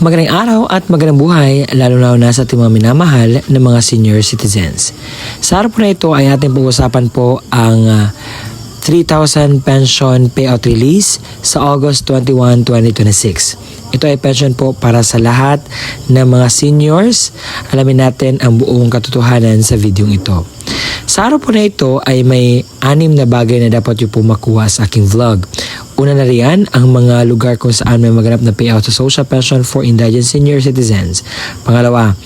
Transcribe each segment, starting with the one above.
Magandang araw at magandang buhay, lalo na sa ating mga minamahal na mga senior citizens. Sa araw po na ito ay ating pag-usapan po ang 3,000 pension payout release sa August 21, 2026. Ito ay pension po para sa lahat ng mga seniors. Alamin natin ang buong katotohanan sa video ito. Sa araw po na ito ay may 6 na bagay na dapat yung po makuha sa aking vlog. Una na riyan ang mga lugar kung saan may maganap na payout sa social pension for indigent senior citizens. Pangalawa,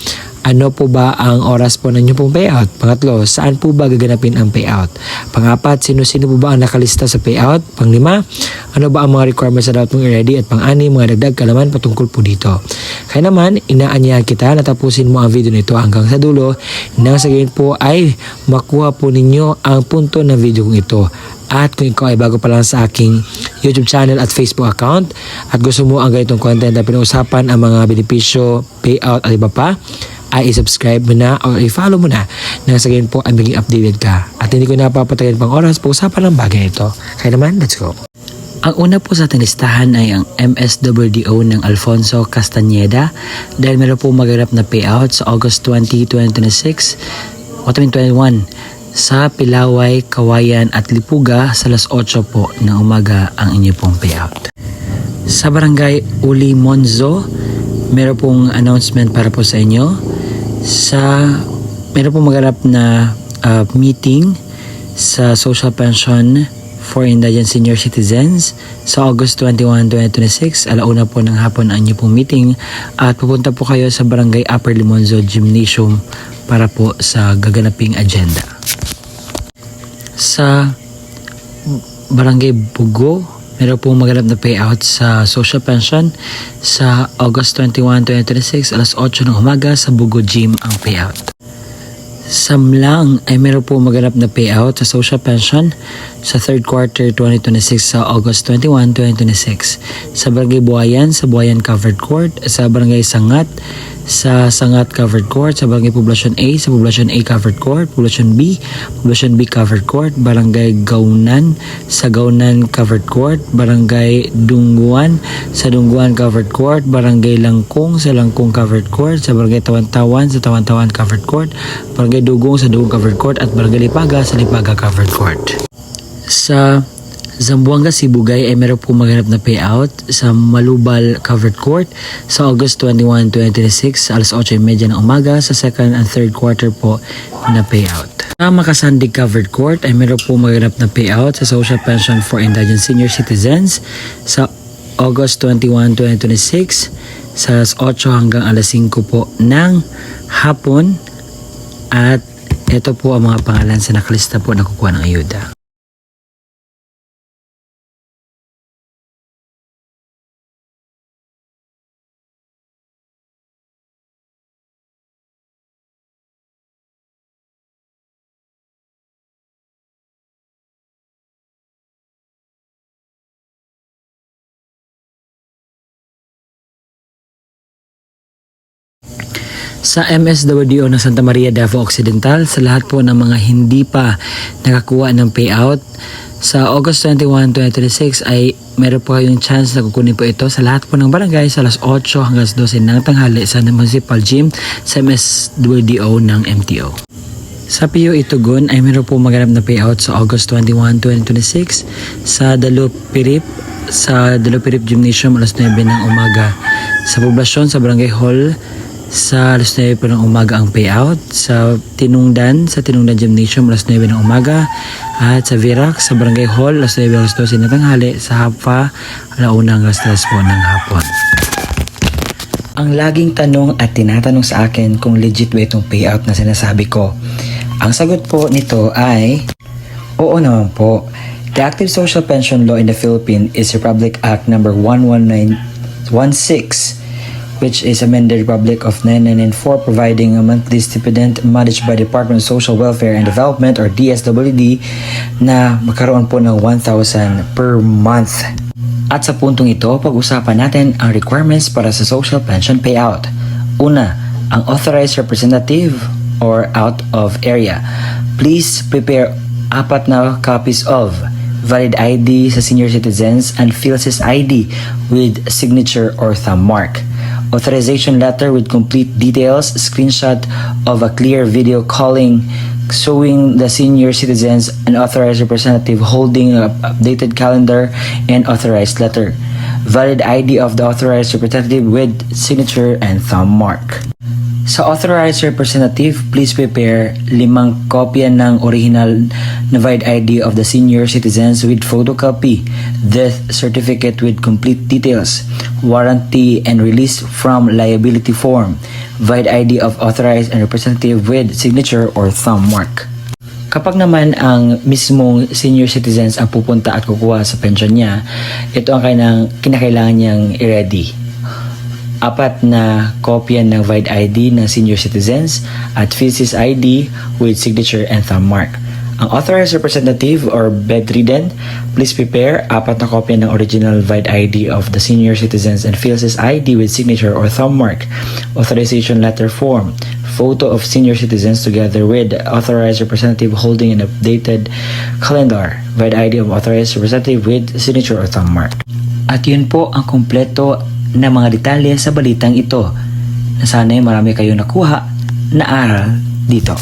ano po ba ang oras po ng inyong pong payout? Pangatlo, saan po ba gaganapin ang payout? Pangapat, sino-sino po ba ang nakalista sa payout? Panglima, ano ba ang mga requirements na dapat mong i-ready? At pang-anim, mga dagdag kalaman patungkol po dito. Kaya naman, inaanyahan kita na tapusin mo ang video nito hanggang sa dulo nang sa gayon po ay makuha po ninyo ang punto ng video ito. At kung ikaw ay bago pa lang sa aking YouTube channel at Facebook account at gusto mo ang ganitong content na pinag-usapan ang mga benepisyo, payout at iba pa, ay i-subscribe mo na o i-follow mo na nang sa gayon po ay maging updated ka. At hindi ko napapatayin pang oras pag-usapan ng bagay ito. Kaya naman, let's go. Ang una po sa ating listahan ay ang MSWDO ng Alfonso Castañeda dahil meron po maganap na payout sa August 20, 2026 o 2021 sa Pilaway, Kawayan at Lipuga sa alas 8 po ng umaga ang inyo pong payout. Sa Barangay Uli Monzo, meron pong announcement para po sa inyo. Meron pong maganap na meeting sa Social Pension for Indigent Senior Citizens sa August 21, 2026. Alauna po ng hapon ang inyo pong meeting at pupunta po kayo sa Barangay Upper Limonzo Gymnasium para po sa gaganaping agenda. Sa Barangay Bugo, meron pong maganap na payout sa social pension sa August 21, 2026, alas 8 ng umaga sa Bugo Gym ang payout. Sa Mlang ay meron pong maganap na payout sa social pension sa third quarter 2026 sa August 21, 2026. Sa Barangay Buayan, sa Buayan Covered Court, sa Barangay Sangat, sa Sangat Covered Court, sa Barangay Poblacion A, sa Poblacion A Covered Court, Poblacion B Covered Court, Barangay Gaunan, sa Gaunan Covered Court, Barangay Dungguan, sa Dungguan Covered Court, Barangay Langkong, sa Langkong Covered Court, sa Barangay Tawan-Tawan, sa Tawan-Tawan Covered Court, Barangay Dugong, sa Dugong Covered Court, at Barangay Lipaga, sa Lipaga Covered Court. Sa Zamboanga, Sibugay ay meron po maganap na payout sa Malubal Covered Court sa August 21, 2026 alas 8:30 ng umaga sa second and third quarter po na payout. Sa Makasandig Covered Court ay meron po maganap na payout sa Social Pension for Indigent Senior Citizens sa August 21, 2026 sa alas 8 hanggang alas 5 po ng hapon at ito po ang mga pangalan sa nakalista po na kukuha ng ayuda. Sa MSWDO ng Santa Maria, Davao Occidental, sa lahat po ng mga hindi pa nakakuha ng payout, sa August 21, 2026 ay meron po kayong chance na kukunin po ito sa lahat po ng barangay sa alas 8 hanggang 12 ng tanghali sa Municipal Gym sa MSWDO ng MTO. Sa PO Itugon ay meron po maganap na payout sa August 21, 2026 sa Dalupirip Gymnasium alas 9 ng umaga. Sa Poblasyon, sa Barangay Hall, sa alas 9 po ng umaga ang payout. Sa Tinungdan Gymnasium alas 9 ng umaga. At sa Virac, sa Barangay Hall, alas 9 alas 12 ng tanghali. Sa Hapfa, alauna alas 3 po ng hapon. Ang laging tanong at tinatanong sa akin kung legit ba itong payout na sinasabi ko. Ang sagot po nito ay oo naman po. The active social pension law in the Philippines is Republic Act number 11916, which is amended Republic of 1994, providing a monthly stipend managed by Department of Social Welfare and Development or DSWD na magkaroon po ng 1,000 per month. At sa puntong ito, pag-usapan natin ang requirements para sa social pension payout. Una, ang authorized representative or out of area. Please prepare 4 na copies of valid ID sa senior citizens and PhilSys ID with signature or thumb mark. authorization letter with complete details, screenshot of a clear video calling showing the senior citizens an authorized representative holding an updated calendar and authorized letter. Valid ID of the authorized representative with signature and thumb mark. Sa authorized representative, please prepare 5 kopya ng original na valid ID of the senior citizens with photocopy, death certificate with complete details, warranty and release from liability form, valid ID of authorized and representative with signature or thumb mark. Kapag naman ang mismong senior citizens ang pupunta at kukuha sa pension niya, ito ang kinakailangan niyang i-ready. 4 na kopya ng valid ID ng senior citizens at PhilSys ID with signature and thumb mark. Ang authorized representative or bedridden, please prepare 4 na kopya ng original valid ID of the senior citizens and PhilSys ID with signature or thumb mark, authorization letter form, photo of senior citizens together with authorized representative holding an updated calendar, valid ID of authorized representative with signature or thumb mark. At yun po ang kumpleto na mga detalye sa balitang ito na sana'y marami kayong nakuha na aral dito.